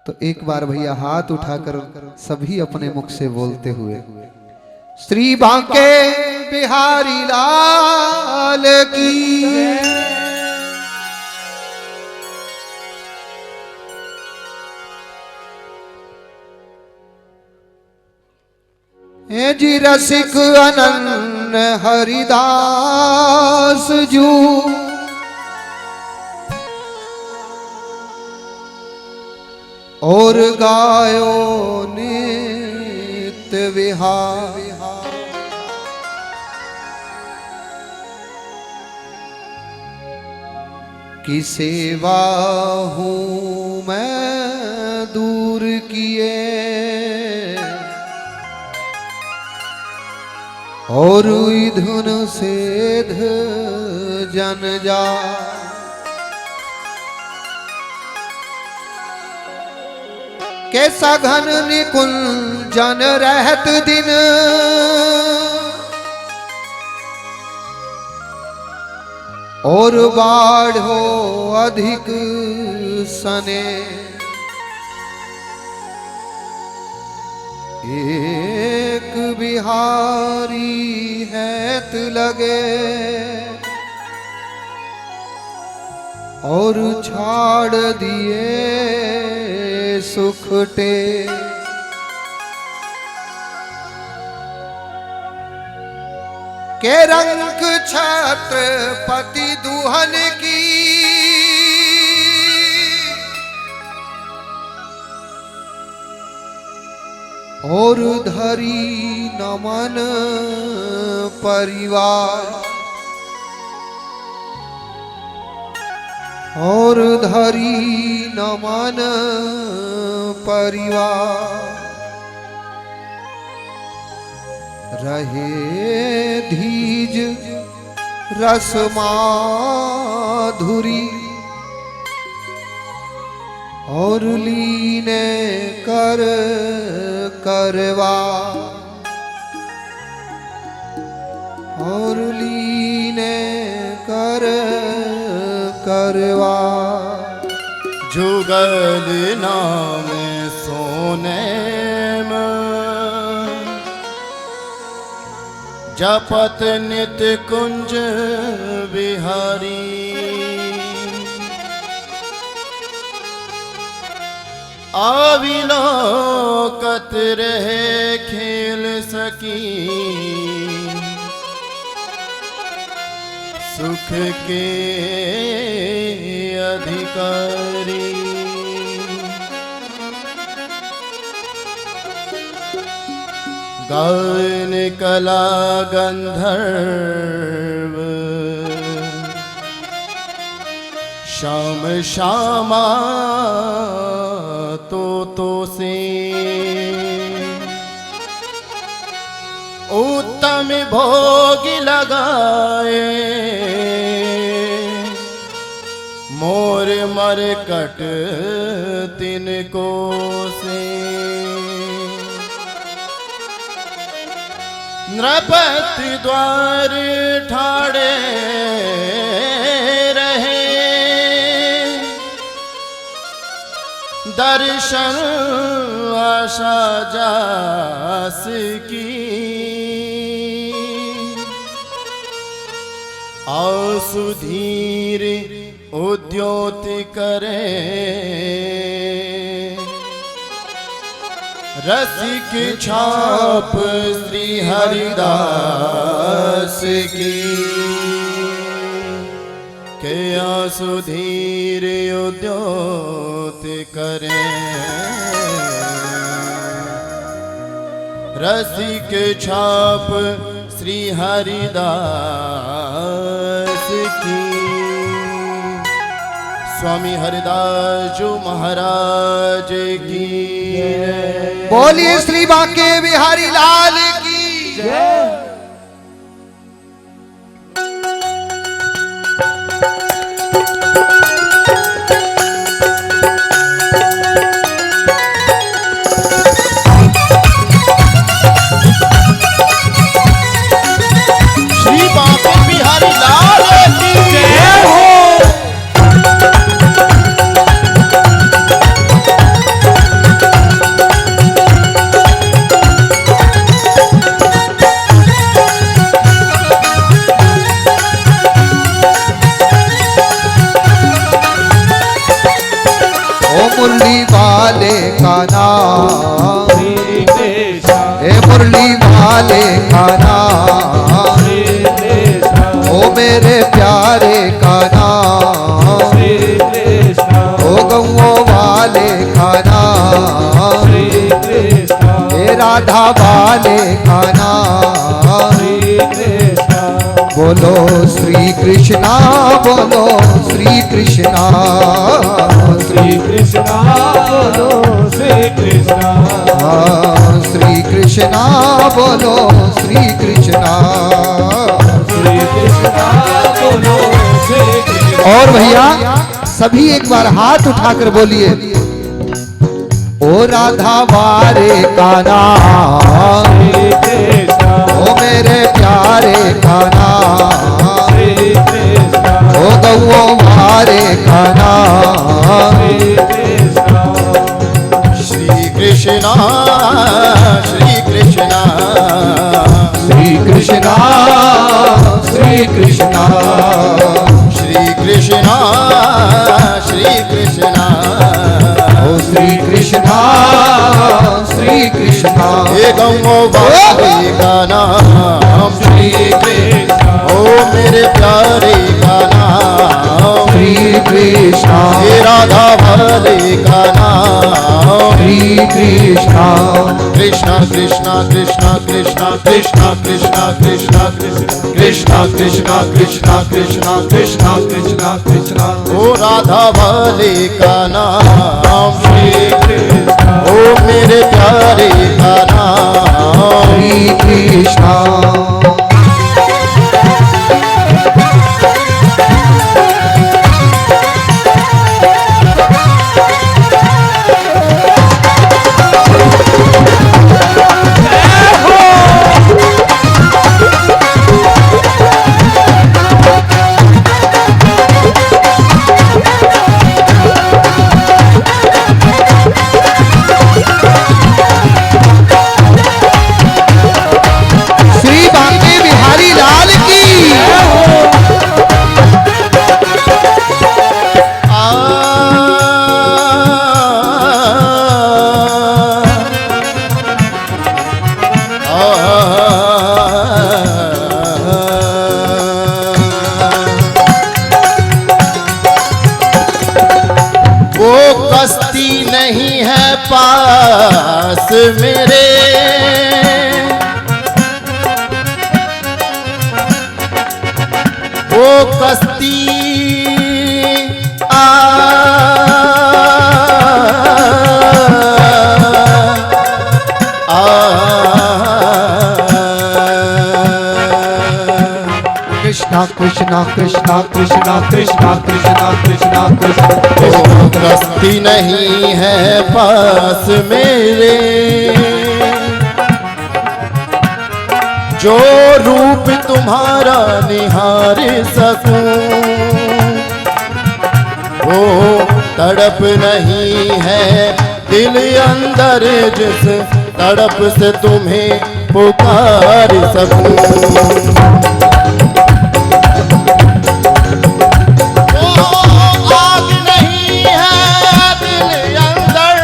तो एक बार भैया हाथ उठाकर सभी अपने मुख से बोलते हुए श्री बांके बिहारी लाल की। जी रसिक अनन्य हरिदास जू और गायो नित्य विहार की सेवा हूँ मैं दूर किए और धुन सेध जन जा कैसा घन निकुंजन रहत दिन और बाढ़ो अधिक सने एक बिहारी हैत लगे और छाड़ दिए सुखटे के रंग छत्रपति दुहन की और धरी नमन परिवार और धरी नमन परिवार रहे धीज रस माधुरी और लीने कर करवा और लीने कर करवा जुगल नाम सोने जपत नित कुंज बिहारी अविलोकत रहे खेल सकी सुख के अधिकारी गायन कला गंधर्व श्याम श्यामा तो से उत्तम भोग लगाए मोर मरकट तिनको से नृपति द्वार ठाड़े रहे दर्शन आशा जास की सुधीर उद्योति करे रसिक छाप श्री हरिदास की के सुधीर उद्योति करे रसिक छाप श्री हरिदास की। स्वामी हरिदास जो महाराज की बोलिए श्री बांके बिहारी लाल की जय। श्री बांके बिहारी लाल की जय हो। ओ मुरली वाले का नाम, श्री कृष्ण हे मुरली वाले का नाम, श्री कृष्ण ओ मेरे प्यारे का नाम, श्री कृष्ण ओ गौओं वाले का नाम, श्री कृष्ण हे राधा वाले का नाम। श्री कृष्ण बोलो श्री कृष्णा, बोलो श्री कृष्णा, श्री कृष्ण बोलो श्री कृष्ण हाँ, श्री कृष्णा बोलो श्री कृष्णा। श्री कृष्ण बोलो श्री कृष्ण। और भैया सभी एक बार हाथ उठाकर बोलिए, ओ राधा वारे का नाम, श्री कृष्ण ओ मेरे प्यारे का नाम, श्री कृष्ण ओ गौओं वारे का नाम, श्री कृष्ण श्री कृष्णा श्री कृष्णा श्री कृष्णा श्री कृष्णा श्री कृष्णा श्री कृष्णा ओ श्री कृष्णा श्री कृष्णा। हे गौओं वाले का नाम, श्री कृष्ण ओ मेरे प्यारे का नाम, श्री कृष्णा हे राधा वाले का नाम। श्री कृष्णा कृष्णा कृष्णा कृष्णा कृष्णा कृष्णा कृष्णा कृष्णा कृष्णा कृष्णा कृष्णा कृष्णा कृष्णा कृष्णा कृष्णा ओ राधा वाले का नाम, श्री कृष्ण ओ मेरे प्यारे का नाम। श्री कृष्णा। श्री बांके बिहारी लाल की वो कश्ती नहीं है पास मेरे, वो कश्ती कृष्णा कृष्णा कृष्णा कृष्णा कृष्णा कृष्णा कृष्णा कृष्णा। वो कश्ती नहीं है पास मेरे, जो रूप तुम्हारा निहार सकूं, वो तड़प नहीं है दिल अंदर जिस तड़प से तुम्हें पुकार सकूं। वो आग नहीं है दिल अंदर,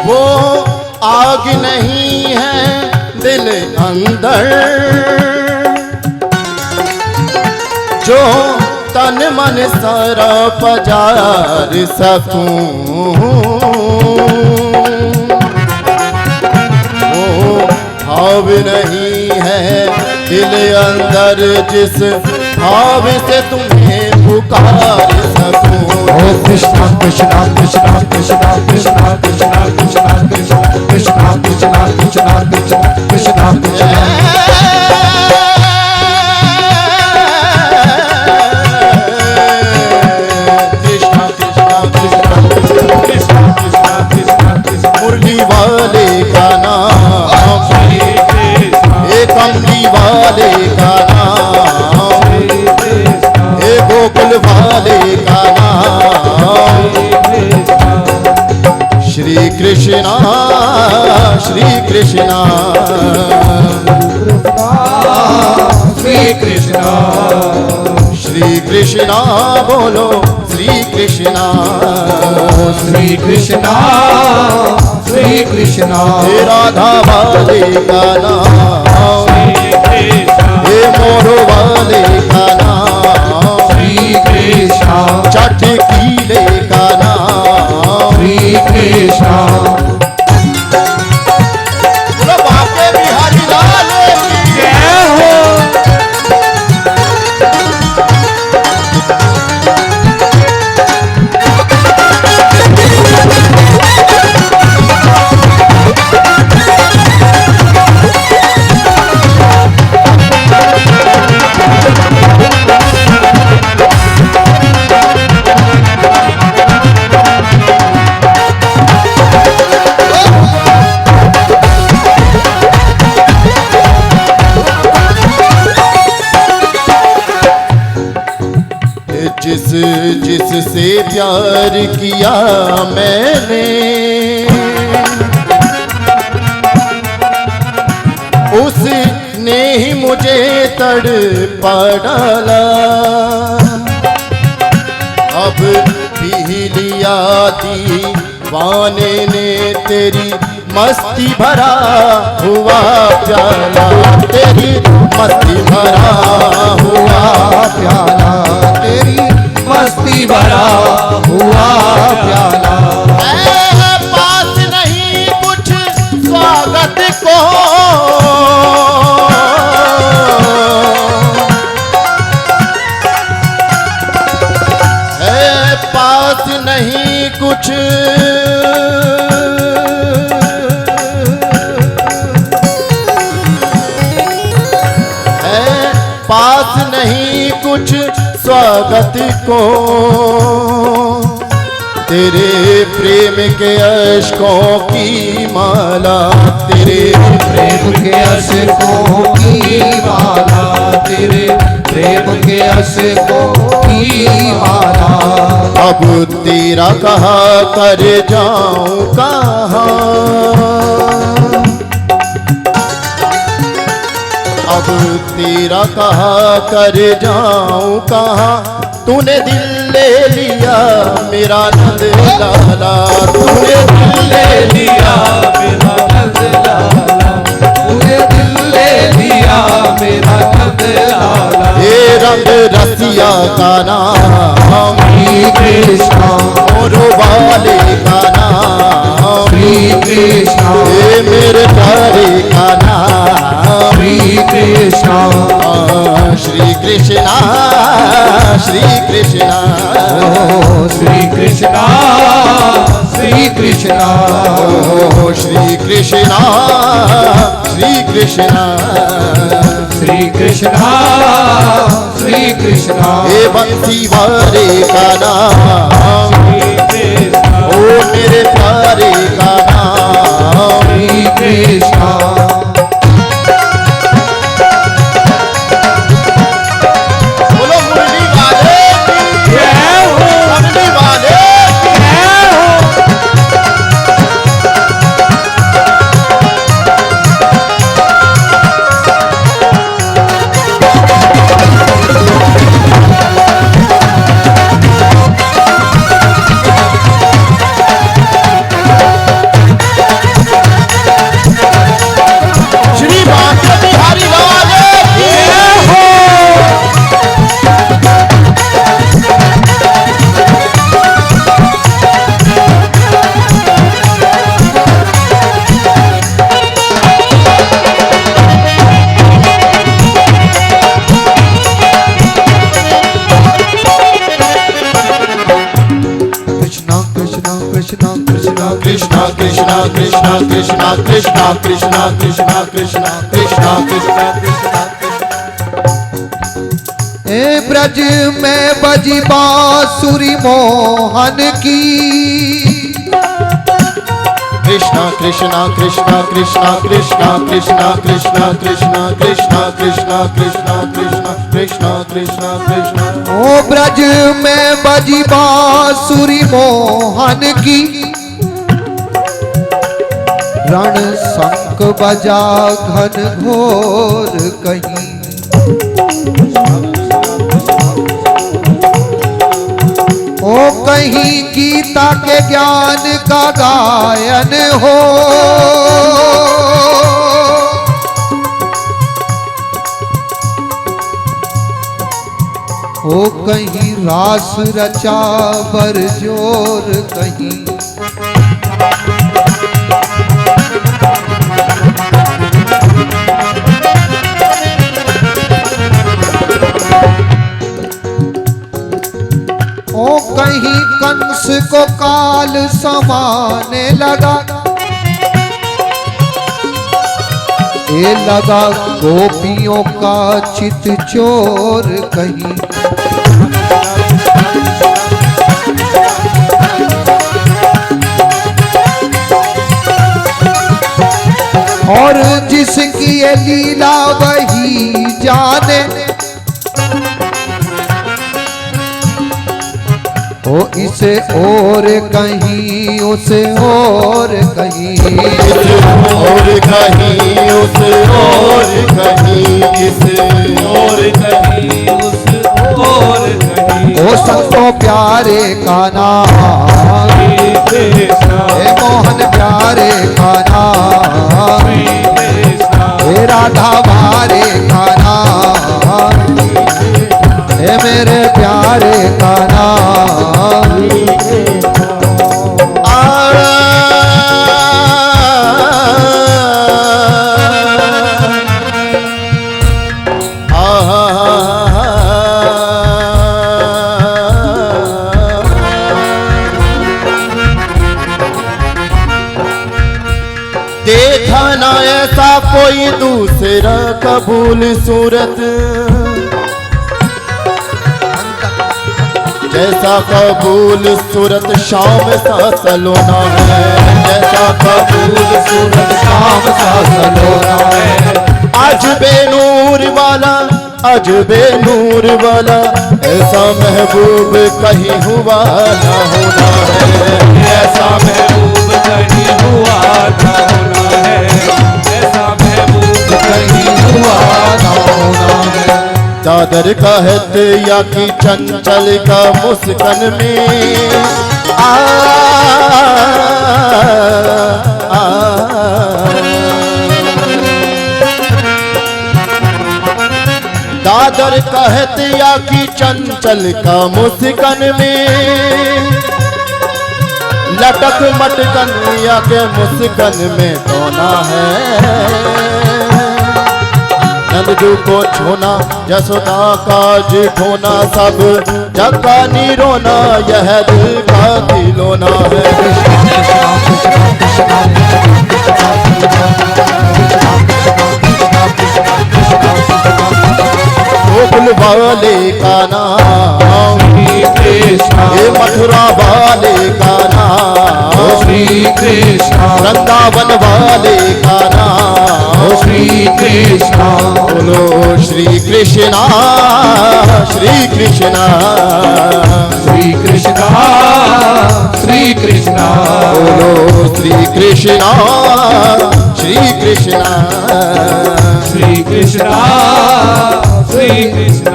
वो आग नहीं है दिल अंदर, जो तन मन सारा पजार सकूं। वो भाव नहीं है दिल अंदर जिस भाव से तुम्हें पुकार सकूं। ओ कृष्णा कृष्णा कृष्णा कृष्णा कृष्णा कृष्णा कृष्णा कृष्णा कृष्णा कृष्णा कृष्णा कृष्णा कृष्णा कृष्णा। कृष्णा कृष्णा कृष्णा कृष्ण कृष्ण कृष्ण कृष्ण मुरली वाले का नाम, श्री कृष्ण हे कमली वाले का नाम, श्री कृष्ण हे गोकुल वाले का नाम। श्री कृष्णा श्री कृष्णा श्री कृष्णा श्री कृष्णा बोलो श्री कृष्णा श्री कृष्णा श्री कृष्णा हे राधा वाले का नाम हे मोर वाले का नाम श्री कृष्णा चटकीले का नाम श्री कृष्णा बोलो बाके बिहारी लाल की जय हो। जिससे प्यार किया मैंने उसने ही मुझे तड़पा डाला अब पी लिया दीवाने ने तेरी मस्ती भरा हुआ प्याला तेरी मस्ती भरा हुआ प्याला तेरी मस्ती भरा हुआ प्याला पास नहीं कुछ स्वागत को है पास नहीं कुछ है पास नहीं कुछ स्वागत को तेरे प्रेम के अश्कों की माला तेरे प्रेम के अश्कों की माला तेरे प्रेम के अश्कों की माला अब तेरा कहा कर जाऊं कहाँ अब तेरा कहा कर जाऊं कहाँ तूने दिल ले लिया मेरा नंद लाला तूने दिल ले लिया मेरा नंद लाला, तूने दिल ले लिया मेरा नंद लाला ये रंग रसिया का नाम श्री कृष्णा मोर वाले का नाम श्री कृष्णा ये मेरे प्यारे का नाम श्री कृष्णा श्री कृष्णा श्री कृष्णा ओ श्री कृष्णा श्री कृष्णा ओ श्री कृष्णा श्री कृष्णा श्री कृष्णा श्री कृष्णा ये बंसी वाले का नाम श्री कृष्ण ओ मेरे प्यारे का नाम श्री कृष्णा बोलो मुरली वाले की जय हो। मुरली वाले की जय हो। श्री बांके बिहारी वाले की जय हो। कृष्णा कृष्णा कृष्णा कृष्णा कृष्णा कृष्णा कृष्णा कृष्णा कृष्णा कृष्णा कृष्णा कृष्णा कृष्णा कृष्णा कृष्णा ए ब्रज में बजी बांसुरी मोहन की कृष्णा कृष्णा कृष्णा कृष्णा कृष्णा कृष्णा कृष्णा कृष्णा कृष्णा कृष्णा कृष्णा कृष्णा कृष्णा कृष्णा कृष्णा ओ ब्रज में बजी बांसुरी मोहन की रण शंख बजा घन घोर कहीं कहीं गीता के ज्ञान का गायन हो, ओ कहीं रास रचा बरजोर कहीं, ओ कहीं कंस को काल समाने लगा, ये लगा गोपियों का चित चोर कहीं, और जिसकी ये लीला वही जाने, ओ इसे और कहीं उसे और कहीं, और कहीं उस और कहीं इस और कहीं उस और कहीं। ओ संतों प्यारे का नाम, श्री कृष्ण हे मोहन प्यारे का नाम, श्री कृष्ण हे राधा मारे का नाम, हे मेरे प्यारे का नाम। देखा ना ऐसा कोई दूसरा कबूल सूरत, जैसा कबूल सूरत शाम सा सलोना है, जैसा कबूल सूरत शाम सा सलोना है। अजबे नूर वाला अजबे नूर वाला ऐसा महबूब कहीं हुआ ना होना है, ऐसा महबूब कहीं हुआ ना होना है, ऐसा महबूब कहीं हुआ ना होना है। चादर का है या की चंचल का मुस्कान में दादर कहत या की चंचल का मुस्कान में, लटक मटकन या के मुस्कान में दोना है। नंदू को छोना यशोदा का जिठोना, सब जग का निरोना यह दिल का खिलौना है। गोकुल वाले का नाम श्री कृष्ण ये मथुरा वाले का नाम श्री कृष्ण वृंदावन वाले का नाम श्री कृष्ण बोलो श्री कृष्णा श्री कृष्णा श्री कृष्ण श्री कृष्ण बोलो श्री कृष्णा श्री कृष्णा श्री कृष्ण श्री कृष्ण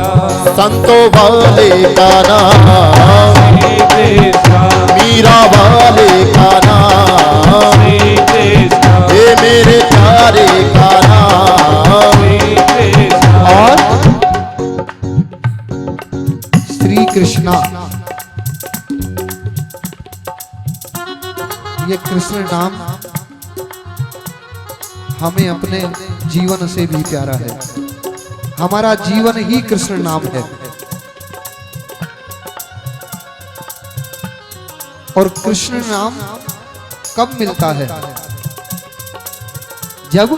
संतों वाले का नाम श्री कृष्ण मीरा वाले का नाम श्री कृष्ण ये मेरे प्यारे का नाम श्री कृष्ण और श्री कृष्णा, ये कृष्ण नाम हमें अपने जीवन से भी प्यारा है। हमारा जीवन ही कृष्ण नाम है। और कृष्ण नाम कब मिलता है? जब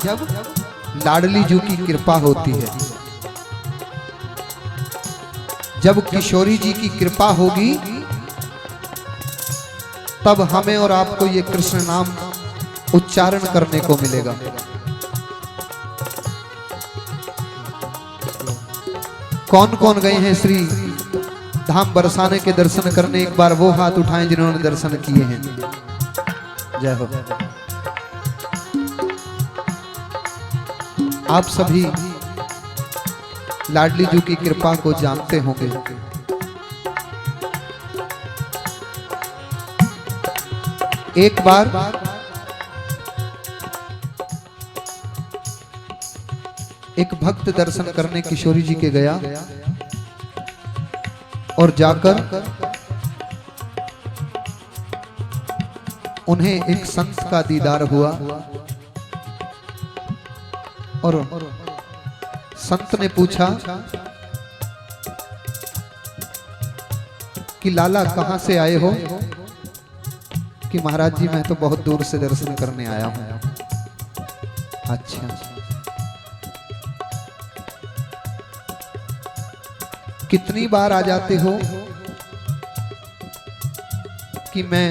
लाडली जी की कृपा होती है, जब किशोरी जी की कृपा होगी, तब हमें और आपको ये कृष्ण नाम उच्चारण करने को मिलेगा। कौन कौन गए हैं श्री धाम बरसाने के दर्शन करने? एक बार वो हाथ उठाएं जिन्होंने दर्शन किए हैं। जय हो। आप सभी लाडली जी की कृपा को जानते होंगे। एक बार एक भक्त दर्शन करने किशोरी जी के गया और जाकर उन्हें एक संत का दीदार हुआ और संत ने पूछा कि लाला कहां से आए हो? कि महाराज जी मैं तो बहुत दूर से दर्शन करने आया हूं। अच्छा, कितनी बार आ जाते हो? कि मैं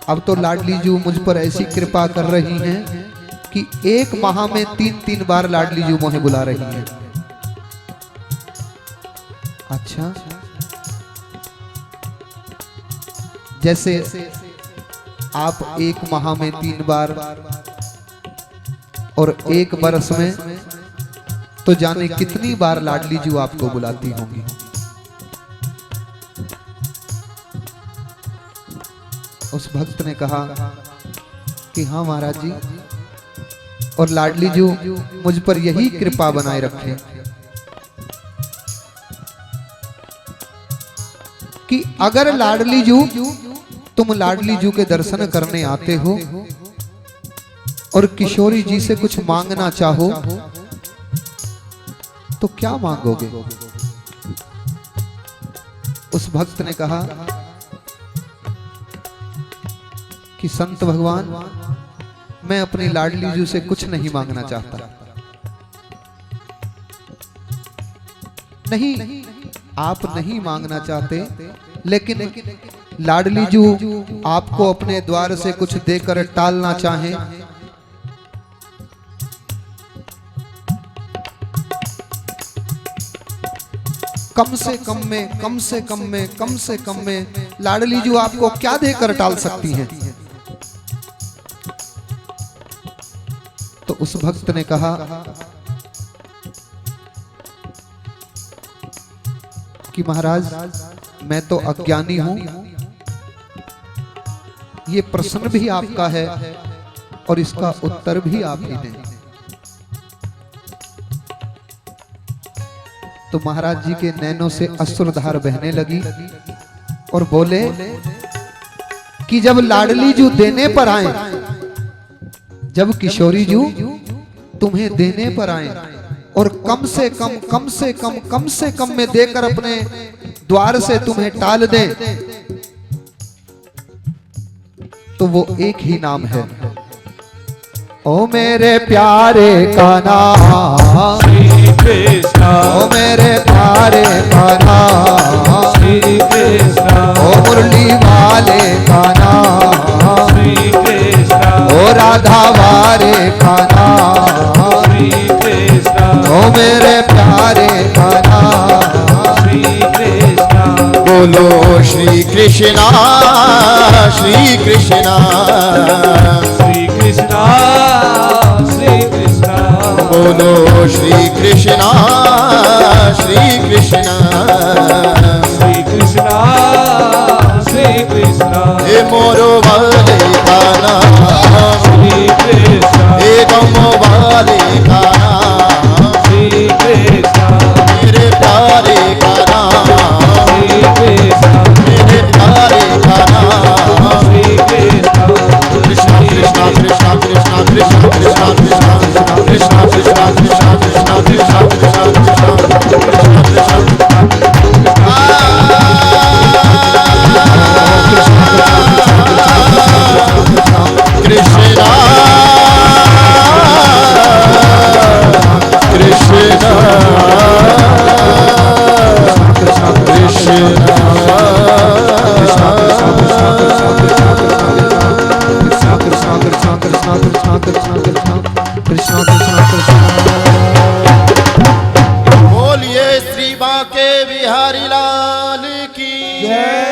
अब तो लाडली जी मुझ पर ऐसी कृपा कर रही हैं कि एक माह में 3-3 बार लाडली जी मुझे बुला रही हैं। अच्छा, जैसे आप एक माह में 3 बार और एक बरस में तो जाने कितनी बार लाडली जी आपको बुलाती होंगी। उस भक्त ने कहा कि हाँ महाराज जी, और लाडली जी मुझ पर यही कृपा बनाए रखे कि अगर लाडली जी तुम लाडली जी के दर्शन करने आते हो और किशोरी जी से कुछ मांगना चाहो तो क्या मांगोगे? उस भक्त ने कहा कि संत भगवान, मैं अपनी लाडली जी से कुछ नहीं मांगना चाहता। नहीं, आप नहीं मांगना चाहते, लेकिन लाडली जी आपको अपने द्वार से कुछ देकर टालना चाहें कम से कम में लाडली जी आपको क्या देकर टाल सकती हैं? तो उस भक्त ने कहा कि महाराज मैं तो अज्ञानी हूं, ये प्रश्न भी आपका है और इसका उत्तर भी आप ही दें। तो महाराज जी के नैनों से अश्रुधार बहने लगी और बोले कि जब लाडली जी देने पर आए, जब किशोरी जी तुम्हें देने पर आए और कम से कम में देकर अपने द्वार से तुम्हें टाल दे, तो वो एक ही नाम है, ओ मेरे प्यारे का नाम श्री कृष्ण, ओ मेरे प्यारे का नाम श्री कृष्ण, ओ मुरली वाले का नाम श्री कृष्ण, ओ राधा वाले का नाम श्री कृष्ण, ओ मेरे प्यारे का नाम श्री कृष्ण। बोलो श्री कृष्णा श्री कृष्णा श्री कृष्ण, श्री कृष्ण, बोलो श्री कृष्णा श्री कृष्णा श्री कृष्ण, श्री कृष्ण, हे मोरो वाले का नाम, श्री कृष्ण, हे गमो वाले का नाम, श्री कृष्ण, मेरे प्यारे का नाम, श्री कृष्ण, मेरे प्यारे का नाम। श्री कृष्ण, कृष्णा कृष्णा कृष्णा कृष्णा कृष्णा कृष्णा कृष्णा कृष्णा कृष्णा कृष्णा कृष्णा कृष्णा बोलिए श्री बांके बिहारी लाल की जय।